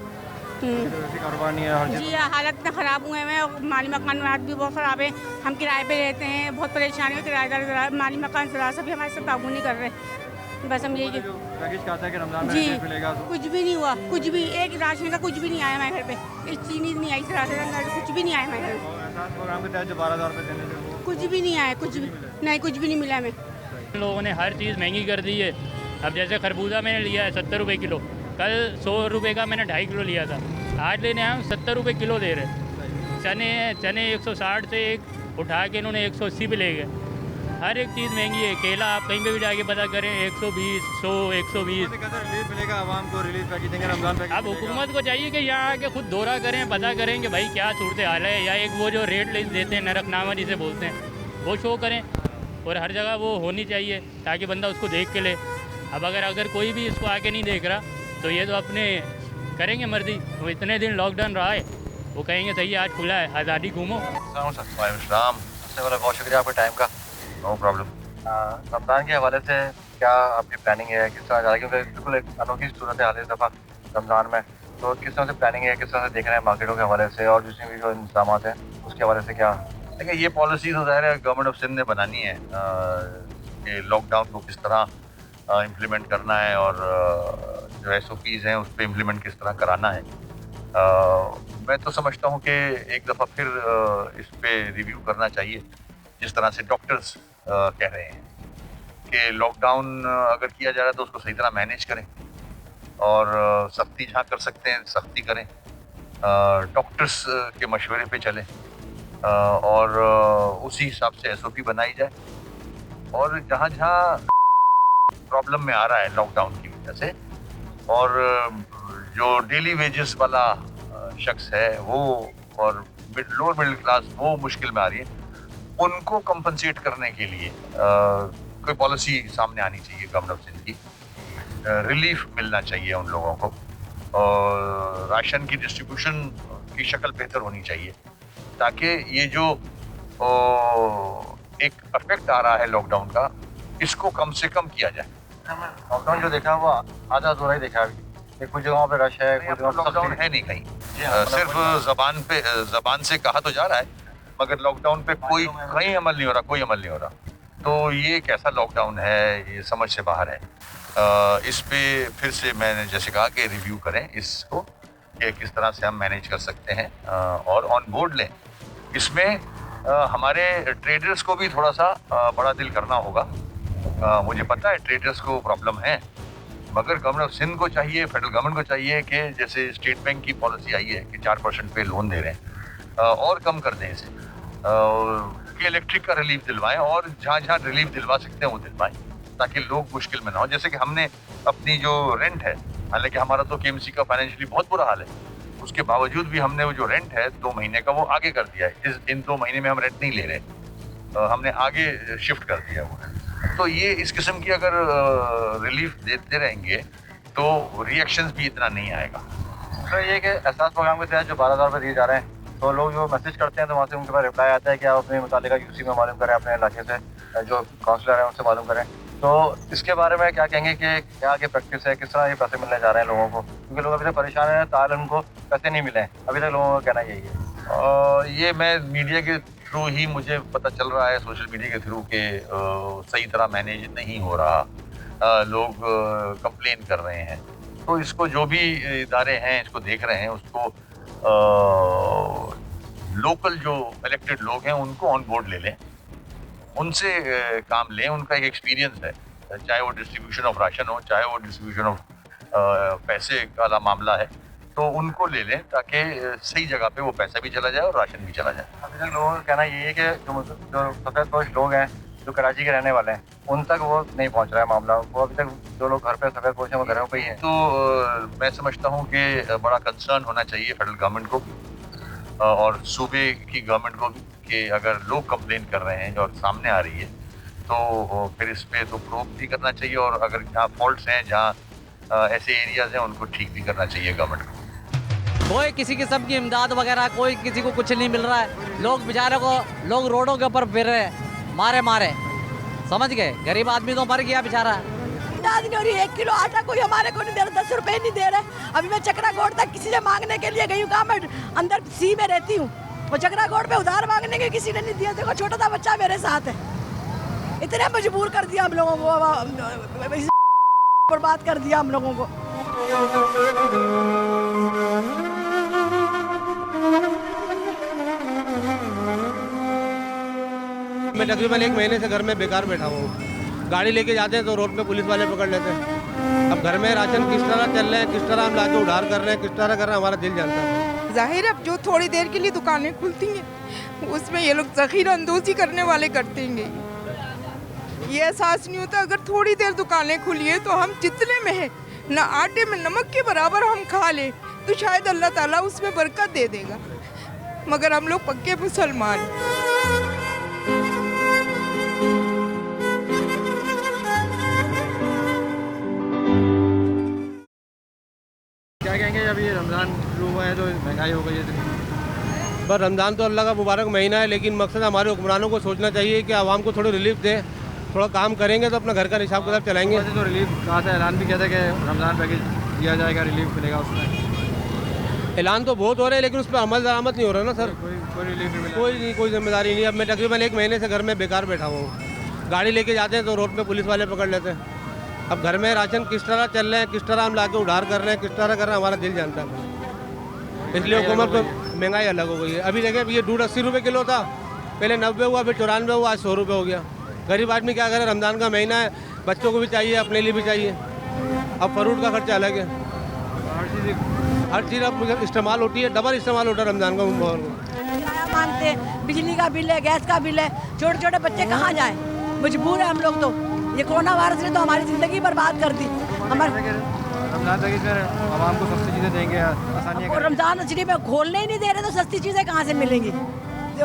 [SPEAKER 9] जी हालत इतने ख़राब हुए हैं, माली मकान भी बहुत ख़राब है। हम किराए पे रहते हैं, बहुत परेशानी है। किराएदार माली मकान सभी हमारे साथ ताबू नहीं कर रहे। बस हम यही जी कुछ भी नहीं हुआ, कुछ भी एक राशन का कुछ भी नहीं आया हमारे घर पे, एक चीनी नहीं आई, राशन कुछ भी नहीं आया हमारे घर, कुछ भी नहीं आया, कुछ भी नहीं, कुछ भी नहीं मिला हमें।
[SPEAKER 24] लोगों ने हर चीज़ महंगी कर दी है। अब जैसे खरबूजा मैंने लिया है 70 रुपये किलो, कल 100 रुपये का मैंने 2.5 किलो लिया था, आज लेने आया 70 रुपये किलो दे रहे। चने 160 से एक उठा के इन्होंने 180 पे ले गए। हर एक चीज़ महंगी है। केला आप कहीं पे भी जाके पता करें 120, 100, 120।
[SPEAKER 1] रिलीफ मिलेगा आवाम को, रिलीफ पैकेज देंगे रमजान पैकेज।
[SPEAKER 24] अब हुकूमत को चाहिए कि यहाँ आके खुद दौरा करें, पता करें कि भाई क्या सूरत हाल है, या एक वो जो रेट लिस्ट देते हैं, नरकनामा जिसे बोलते हैं, वो शो करें। और हर जगह वो होनी चाहिए ताकि बंदा उसको देख के ले। अब अगर कोई भी इसको आके नहीं देख रहा, तो ये तो अपने करेंगे मर्जी। वो इतने दिन लॉकडाउन रहा है, वो कहेंगे सही है आज खुला है, आज़ादी घूमो।
[SPEAKER 22] बहुत शुक्रिया आपके टाइम का, नो प्रॉब्लम। रमज़ान के हवाले से क्या आपकी प्लानिंग है, किस तरह जा रहा है, क्योंकि बिल्कुल एक अनोखी सूरत हाल है इस दफ़ा रमज़ान में, तो किस तरह से प्लानिंग है, किस तरह से देख रहे हैं मार्केटों के हवाले से और जितने भी जो इंतजाम हैं उसके हवाले से क्या? देखिए ये पॉलिसी तो ज़ाहिर है गवर्नमेंट ऑफ सिंध ने बनानी है कि लॉकडाउन को किस तरह इम्प्लीमेंट करना है और जो SOPs हैं उस पर इम्प्लीमेंट किस तरह कराना है। मैं तो समझता हूँ कि एक दफ़ा फिर इस पर रिव्यू करना चाहिए, जिस तरह से डॉक्टर्स कह रहे हैं कि लॉकडाउन अगर किया जा रहा है तो उसको सही तरह मैनेज करें और सख्ती जहाँ कर सकते हैं सख्ती करें, डॉक्टर्स के मशवरे पे चलें और उसी हिसाब से SOP बनाई जाए। और जहाँ जहाँ प्रॉब्लम में आ रहा है लॉकडाउन की वजह से और जो डेली वेजेस वाला शख्स है वो और लोअर मिडिल क्लास वो मुश्किल में आ रही है, उनको कंपनसेट करने के लिए कोई पॉलिसी सामने आनी चाहिए गवर्नमेंट ऑफ सिंध की, रिलीफ मिलना चाहिए उन लोगों को और राशन की डिस्ट्रीब्यूशन की शक्ल बेहतर होनी चाहिए ताकि ये जो एक इफेक्ट आ रहा है लॉकडाउन का इसको कम से कम किया जाए।
[SPEAKER 1] लॉकडाउन जो देखा वो आधा अधूरा ही देखा अभी, कुछ जगहों पे रश है, कुछ जगहों
[SPEAKER 22] लॉकडाउन है नहीं कहीं, सिर्फ जबान से कहा तो जा रहा है मगर लॉकडाउन पे कोई कहीं अमल नहीं हो रहा, कोई अमल नहीं हो रहा। तो ये कैसा लॉकडाउन है, ये समझ से बाहर है। इस पे फिर से मैंने जैसे कहा कि रिव्यू करें इसको कि किस तरह से हम मैनेज कर सकते हैं और ऑन बोर्ड लें। इसमें हमारे ट्रेडर्स को भी थोड़ा सा बड़ा दिल करना होगा। मुझे पता है ट्रेडर्स को प्रॉब्लम है मगर गवर्नमेंट ऑफ सिंध को चाहिए, फेडरल गवर्नमेंट को चाहिए कि जैसे स्टेट बैंक की पॉलिसी आई है कि 4% पे लोन दे रहे हैं और कम कर दें इसे, कि इलेक्ट्रिक का रिलीफ दिलवाएं और जहाँ जहाँ रिलीफ दिलवा सकते हैं वो दिलवाएं ताकि लोग मुश्किल में ना हो। जैसे कि हमने अपनी जो रेंट है, हालांकि हमारा तो KMC का फाइनेंशियली बहुत बुरा हाल है, उसके बावजूद भी हमने वो जो रेंट है 2 महीने का वो आगे कर दिया है। इन 2 महीने में हम रेंट नहीं ले रहे, हमने आगे शिफ्ट कर दिया वो। तो ये इस किस्म की अगर रिलीफ देते रहेंगे तो रिएक्शंस भी इतना नहीं आएगा।
[SPEAKER 1] तो ये कि एहसास प्रोग्राम के तहत जो 12,000 रुपये दिए जा रहे हैं तो लोग जो मैसेज करते हैं तो वहाँ से उनके पास रिप्लाई आता है कि आप अपने मुतालिका QC में मालूम करें, अपने इलाके से जो काउंसलर हैं उनसे मालूम करें। तो इसके बारे में क्या कहेंगे कि क्या आगे प्रैक्टिस है, किस तरह ये पैसे मिलने जा रहे हैं लोगों को, क्योंकि लोग अभी तक परेशान हैं, ताल उनको पैसे नहीं मिले हैं अभी तक, लोगों का कहना यही है।
[SPEAKER 22] ये मैं मीडिया के थ्रू ही मुझे पता चल रहा है, सोशल मीडिया के थ्रू के सही तरह मैनेज नहीं हो रहा, लोग कंप्लेन कर रहे हैं। तो इसको जो भी इदारे हैं इसको देख रहे हैं, उसको लोकल जो इलेक्टेड लोग हैं उनको ऑन बोर्ड ले लें, उनसे काम लें, उनका एक एक्सपीरियंस है, चाहे वो डिस्ट्रीब्यूशन ऑफ राशन हो, चाहे वो डिस्ट्रीब्यूशन ऑफ पैसे वाला मामला है, तो उनको ले लें ताकि सही जगह पे वो पैसा भी चला जाए और राशन भी चला जाए।
[SPEAKER 1] अभी तक लोगों का कहना ये है कि जो सफ़ेदपोश लोग हैं जो कराची के रहने वाले हैं उन तक वो नहीं पहुंच रहा है मामला, वो अभी तक जो लोग घर पे सफ़ेदपोश हैं वो घरों पे ही हैं।
[SPEAKER 22] तो मैं समझता हूँ कि बड़ा कंसर्न होना चाहिए फेडरल गवर्नमेंट को भी और सूबे की गवर्नमेंट को भी कि अगर लोग कंप्लेन कर रहे हैं और सामने आ रही है तो फिर इस पर तो प्रूव भी करना चाहिए और अगर जहाँ फॉल्ट्स हैं, जहाँ ऐसे एरियाज हैं उनको ठीक भी करना चाहिए गवर्नमेंट को।
[SPEAKER 2] कोई किसी किस्म की इमदाद वगैरह कोई किसी को कुछ नहीं मिल रहा है, लोग बेचारे को लोग रोडों के ऊपर फिर रहे हैं मारे मारे, समझ गए, गरीब आदमी तो मर गया बेचारा।
[SPEAKER 4] इमदाद नहीं हो रही, 1 किलो आटा कोई हमारे को नहीं दे रहा, 10 रुपए नहीं दे रहे। अभी मैं चक्रागोड़ तक किसी से मांगने के लिए गई हूँ, कहाँ मैं अंदर सी में रहती हूँ, वो चक्रागोड़ पे उधार मांगने के किसी ने नहीं दिया। देखो छोटा सा बच्चा मेरे साथ है, इतने मजबूर कर दिया हम लोगों को, बर्बाद कर दिया हम लोगों को।
[SPEAKER 5] मैं तकरीबन 1 महीने से घर में बेकार बैठा हूँ, गाड़ी लेके जाते हैं तो रोड पे पुलिस वाले पकड़ लेते हैं। अब घर में राशन किस तरह चल रहे हैं, किस तरह हम लाके उधार कर रहे हैं, किस तरह कर रहे हैं, हमारा दिल जानता है।
[SPEAKER 6] जाहिर है जो थोड़ी देर के लिए दुकानें खुलती हैं उसमें ये लोग ज़ख़ीरा अंदोज़ी करने वाले करते हैं। ये एहसास नहीं होता अगर थोड़ी देर दुकानें खुली है तो हम जितने में है ना आटे में नमक के बराबर हम खा लें तो शायद अल्लाह ताला उसमें बरकत दे देगा, मगर हम लोग पक्के मुसलमान।
[SPEAKER 1] क्या कहेंगे जब ये रमज़ान शुरू हुआ है तो महंगाई हो गई है?
[SPEAKER 5] पर रमज़ान तो अल्लाह का मुबारक महीना है, लेकिन मकसद हमारे हुक्मरानों को सोचना चाहिए कि आवाम को थोड़ी रिलीफ दें थोड़ा काम करेंगे तो अपना घर का हिसाब किताब चलाएंगे।
[SPEAKER 1] तो रिलीफ कहा था, ऐलान भी किया था कि रमज़ान पैकेज दिया जाएगा, रिलीफ मिलेगा उसमें।
[SPEAKER 5] ऐलान तो बहुत हो रहे हैं लेकिन उस पर अमल दरामद नहीं हो रहा ना सर।
[SPEAKER 1] कोई रिलीफ नहीं मिला।
[SPEAKER 5] कोई जिम्मेदारी नहीं। अब मैं तकरीबन 1 महीने से घर में बेकार बैठा हुआ हूँ। गाड़ी लेके जाते हैं तो रोड पे पुलिस वाले पकड़ लेते हैं। अब घर में राशन किस तरह चल रहे हैं, किस तरह हम लाके उधार कर रहे हैं, किस तरह कर रहे हैं, हमारा दिल जानता है। इसलिए हुकूमत को महंगाई अलग हो गई है। अभी देखें ये दूध 80 रुपये किलो था, पहले 90 हुआ, फिर 94 हुआ, आज 100 रुपये हो गया। गरीब आदमी क्या करे, रमज़ान का महीना है, बच्चों को भी चाहिए, अपने लिए भी चाहिए। अब फ्रूट का खर्चा अलग है, हर चीज़ अब इस्तेमाल होती है, डबल इस्तेमाल होता है रमज़ान का माहौल में।
[SPEAKER 4] किराया मांगते हैं, बिजली का बिल है, गैस का बिल है, छोटे छोटे बच्चे कहाँ जाएं, मजबूर है हम लोग। तो ये कोरोना वायरस ने तो हमारी ज़िंदगी बर्बाद कर दी। हमारे
[SPEAKER 1] रमज़ान पैकेज में आवाम को सस्ती चीज़ें देंगे, आसानियाँ।
[SPEAKER 4] रमज़ान शरीफ में खोलने ही नहीं दे रहे तो सस्ती चीज़ें कहाँ से मिलेंगी।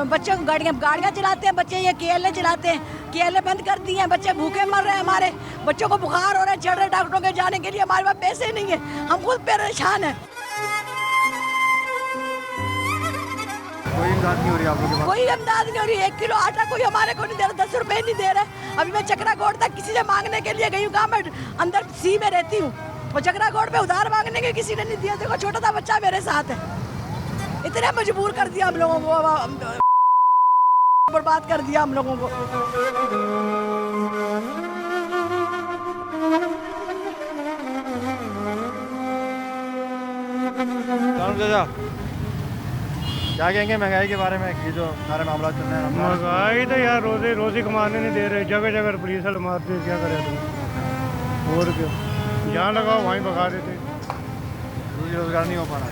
[SPEAKER 4] बच्चे गाड़ियाँ चलाते हैं, बच्चे ये केएलए चलाते हैं, केएलए बंद कर दिए हैं, बच्चे भूखे मर रहे हैं। हमारे बच्चों को बुखार हो रहा है, चढ़ रहे डॉक्टरों के जाने के लिए हमारे पास पैसे नहीं है, हम खुद परेशान हैं।
[SPEAKER 1] कोई इमदाद नहीं हो रही आप लोगों के पास?
[SPEAKER 4] कोई इमदाद नहीं हो रही। 1 किलो आटा कोई हमारे को नहीं दे रहा, 10 रुपए नहीं दे रहे। अभी मैं चकरा गोड़ तक किसी से मांगने के लिए गई हूँ, कहाँ मैं अंदर सी में रहती हूँ, और चकरा गोड़ पे उधार मांगने के किसी ने नहीं दिया। देखो छोटा सा बच्चा मेरे साथ है, इतने मजबूर कर दिया हम लोगों को, बर्बाद कर दिया हम लोगों को।
[SPEAKER 1] क्या कहेंगे महंगाई के बारे में, कि जो सारे मामला चल रहे हैं?
[SPEAKER 7] महंगाई तो यार रोजी कमाने नहीं दे रहे, जगह जगह पुलिस वाले मारते हैं, क्या करें तुम। और क्या, जहाँ लगाओ वहीं भगा देते।
[SPEAKER 1] रोजी रोजगार नहीं हो पा रहा,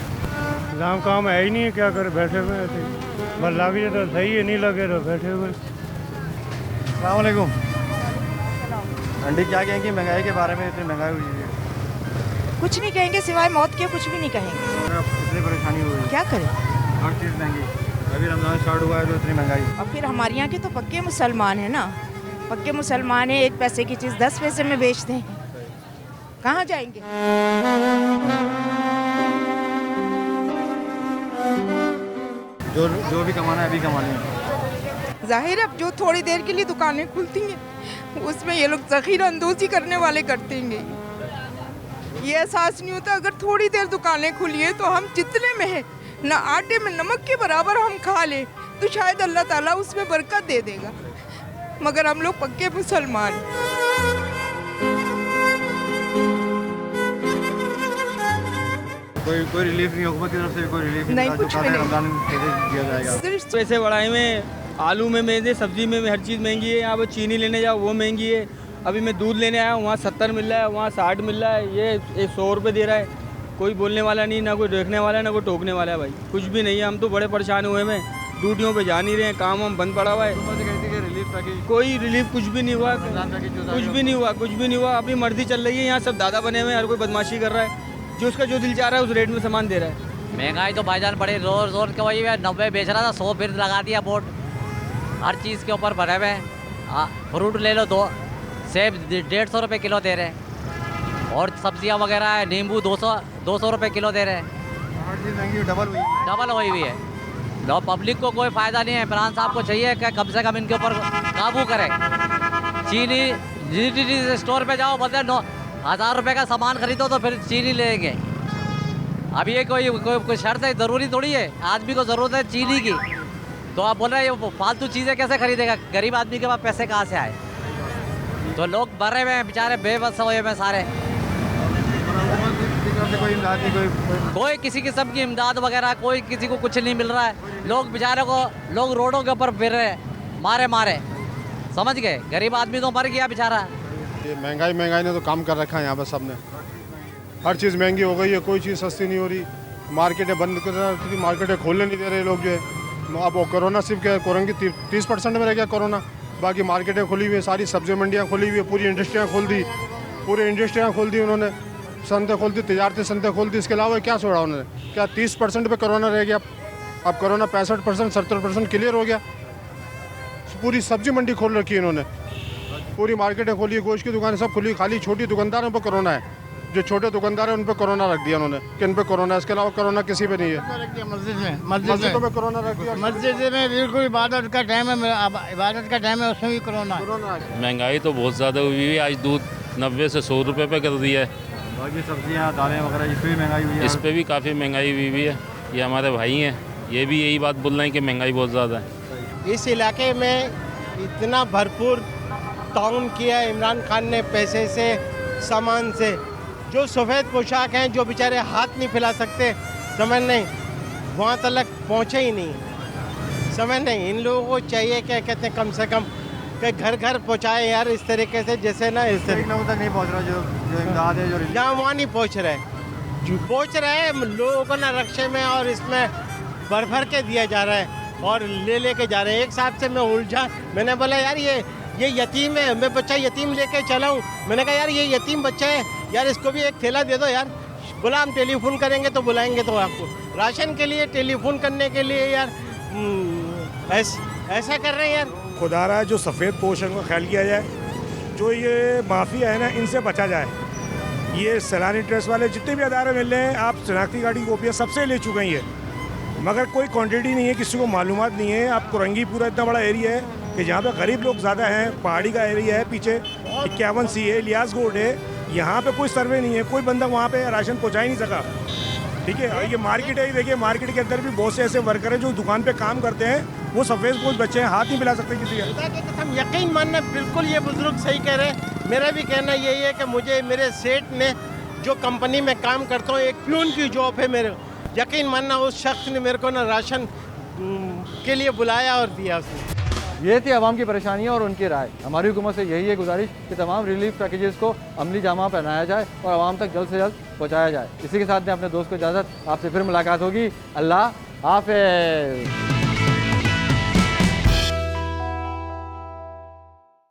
[SPEAKER 7] काम काम है ही नहीं है, क्या करे, बैठे हुए ऐसे। बस लग जाए तो सही है, नहीं लगे तो बैठे हुए।
[SPEAKER 1] अस्सलाम वालेकुम आंटी, क्या कहेंगे महंगाई के बारे में? इतनी महंगाई हुई है।
[SPEAKER 6] कुछ नहीं कहेंगे सिवाय मौत के, कुछ भी नहीं कहेंगे।
[SPEAKER 1] इतनी परेशानी हुई है,
[SPEAKER 6] क्या करें,
[SPEAKER 1] हर चीज़ महंगी। अभी रमज़ान स्टार्ट हुआ है तो इतनी महंगाई।
[SPEAKER 6] और फिर हमारे यहाँ के तो पक्के मुसलमान हैं ना, पक्के मुसलमान हैं। 1 पैसे की चीज़ 10 पैसे में बेचते हैं, कहाँ जाएंगे।
[SPEAKER 1] जो भी कमाना है अभी कमा लेंगे।
[SPEAKER 6] जाहिर है, अब जो थोड़ी देर के लिए दुकानें खुलती हैं उसमें ये लोग ज़ख़ीरा अंदोज़ी करने वाले करते हैं। ये एहसास नहीं होता अगर थोड़ी देर दुकानें खुली है तो हम जितने में है ना आटे में नमक के बराबर हम खा लें तो शायद अल्लाह ताला उसमें बरकत दे देगा, मगर हम लोग पक्के मुसलमान।
[SPEAKER 1] कोई रिलीफ नहीं, हुकूमत की तरफ से कोई रिलीफ
[SPEAKER 6] नहीं, कुछ भी नहीं।
[SPEAKER 1] रमज़ान दिया जाएगा।
[SPEAKER 12] पैसे बढ़ाए में, आलू में महंगे, सब्जी में हर चीज़ महंगी है। यहाँ पर चीनी लेने जाओ वो महंगी है। अभी मैं दूध लेने आया हूँ, वहाँ 70 मिल रहा है, वहाँ 60 मिल रहा है, ये 100 रुपये दे रहा है। कोई बोलने वाला नहीं, ना कोई देखने वाला है, ना कोई टोकने वाला है। भाई कुछ भी नहीं है, हम तो बड़े परेशान हुए हैं, ड्यूटियों पे जा नहीं रहे हैं, काम हम बंद पड़ा हुआ है। कोई रिलीफ कुछ भी नहीं हुआ, कुछ भी नहीं हुआ। अभी मर्जी चल रही है, यहाँ सब दादा बने हुए हैं, हर कोई बदमाशी कर रहा है, जो उसका जो दिल चाह रहा है उस रेट में सामान दे रहा है।
[SPEAKER 2] महंगाई तो भाईजान बड़े जोर जोर के वही है, 90 बेच रहा था, 100 फिर लगा दिया बोर्ड। हर चीज़ के ऊपर भरे हुए हैं। फ्रूट ले लो, 2 सेब 150 रुपये किलो दे रहे हैं, और सब्जियां वगैरह है, नींबू 200 रुपये किलो दे रहे हैं।
[SPEAKER 1] हर चीज़ महंगी
[SPEAKER 2] डबल हुई हुई है। लो पब्लिक को कोई फ़ायदा नहीं है। इमरान साहब को चाहिए कि कम से कम इनके ऊपर काबू करें। चीनी स्टोर पे जाओ, बोलते हैं 9,000 रुपये का सामान खरीदो तो फिर चीनी लेंगे। अब ये कोई शर्त है, ज़रूरी थोड़ी है, आदमी को ज़रूरत है चीनी की, तो आप बोल रहे हैं ये फालतू चीज़ें कैसे खरीदेगा? गरीब आदमी के पास पैसे कहाँ से आए? तो लोग भरे हुए हैं बेचारे, बेबस हुए हैं सारे। कोई किसी किस्म की इमदाद वगैरह, कोई किसी को कुछ नहीं मिल रहा है। लोग बेचारे को, लोग रोडों के ऊपर फिर रहे हैं, मारे समझ गए। गरीब आदमी तो मर गया बेचारा।
[SPEAKER 14] ये महंगाई ने तो काम कर रखा है यहाँ पर सबने। हर चीज़ महंगी हो गई है, कोई चीज़ सस्ती नहीं हो रही। मार्केटें बंद कर रही, मार्केटें खोलने नहीं दे रहे लोग जो है। अब वो कोरोना सिर्फ क्या, कोरोना की 30% में रह गया कोरोना, बाकी मार्केटें खुली हुई है, सारी सब्जी मंडियाँ खुली हुई है, पूरी इंडस्ट्रियाँ खोल दी, उन्होंने संतें खोल दी, तजारती संतें खोल दी। इसके अलावा क्या छोड़ा उन्होंने? क्या 30% पे कोरोना रह गया? अब कोरोना 65% 70% क्लियर हो गया। पूरी सब्जी मंडी खोल रखी है इन्होंने, पूरी मार्केटें खोली है, गोश्त की दुकानें सब खुली, खाली छोटी दुकानदारों पर कोरोना है, जो छोटे दुकानदार हैं उन पे कोरोना रख दिया उन्होंने कि इन पे कोरोना है, इसके अलावा कोरोना किसी पे नहीं है। मस्जिदों में कोरोना रख दिया।
[SPEAKER 11] मस्जिद में बिल्कुल इबादत का टाइम है, इबादत का टाइम है, उसमें भी कोरोना।
[SPEAKER 15] महंगाई तो बहुत ज़्यादा हुई है, आज दूध 90 से 100 रुपये पे कर दिया है।
[SPEAKER 1] बाकी सब्जियाँ दालें वगैरह इस पर भी महंगाई हुई है।
[SPEAKER 15] इस पर भी काफ़ी महंगाई हुई है। ये हमारे भाई हैं, ये भी यही बात बोल रहे हैं कि महंगाई बहुत ज़्यादा है।
[SPEAKER 16] इस इलाके में इतना भरपूर ताउन किया इमरान खान ने, पैसे से, सामान से। जो सफ़ेद पोशाक हैं, जो बेचारे हाथ नहीं फैला सकते, समझ नहीं, वहाँ तक पहुँचे ही नहीं, समझ नहीं। इन लोगों को चाहिए क्या कहते हैं, कम से कम कि घर घर पहुँचाए यार, इस तरीके से जैसे ना इस तरीके
[SPEAKER 1] तक नहीं पहुँच रहा। जो इमदाद है, जो
[SPEAKER 16] जहाँ वहाँ नहीं पहुँच रहे, पहुँच रहे लोगों को ना रक्शे में और इसमें भर भर के दिया जा रहा है और ले के जा रहे हैं। एक साथ से मैं उलझा, मैंने बोला यार ये यतीम है, मैं बच्चा यतीम लेके चला हूँ। मैंने कहा यार ये यतीम बच्चा है यार, इसको भी एक थैला दे दो यार। बोला हम टेलीफोन करेंगे तो बुलाएंगे तो आपको राशन के लिए टेलीफोन करने के लिए यार ऐसा कर रहे हैं यार।
[SPEAKER 17] खुदा रहा है जो सफ़ेद पोशाक का ख्याल किया जाए, जो ये माफिया है ना, इनसे बचा जाए। ये सैलानी ट्रस्ट वाले जितने भी अदारे मिल रहे हैं, आप शनाख्ती कार्ड की कॉपियाँ सबसे ले चुके हैं ये, मगर कोई क्वांटिटी नहीं है, किसी को मालूमात नहीं है। आप कुरंगी पूरा इतना बड़ा एरिया है कि जहाँ पे गरीब लोग ज़्यादा हैं, पहाड़ी का एरिया है, पीछे 51C है, इलियास गोड है, यहाँ पे कोई सर्वे नहीं है, कोई बंदा वहाँ पे राशन पहुँचा ही नहीं सका। ठीक है, ये मार्केट है, देखिए मार्केट के अंदर भी बहुत से ऐसे वर्कर हैं जो दुकान पे काम करते हैं, वो सफ़ेद पोश बच्चे हैं, हाथ नहीं मिला सकते किसी का।
[SPEAKER 16] हम यकीन मानना, बिल्कुल ये बुजुर्ग सही कह रहे हैं। मेरा भी कहना यही है कि मुझे मेरे सेठ ने, जो कंपनी में काम करता हूँ, एक प्यून की जॉब है मेरे, यकीन मानना उस शख्स ने मेरे को ना राशन के लिए बुलाया और दिया उसने।
[SPEAKER 1] ये थी आवाम की परेशानियाँ और उनकी राय। हमारी हुकूमत से यही है गुजारिश कि तमाम रिलीफ पैकेजेस को अमली जामा पहनाया जाए और आवाम तक जल्द से जल्द पहुँचाया जाए। इसी के साथ में अपने दोस्त को इजाज़त, आपसे फिर मुलाकात होगी। अल्लाह हाफ़िज़।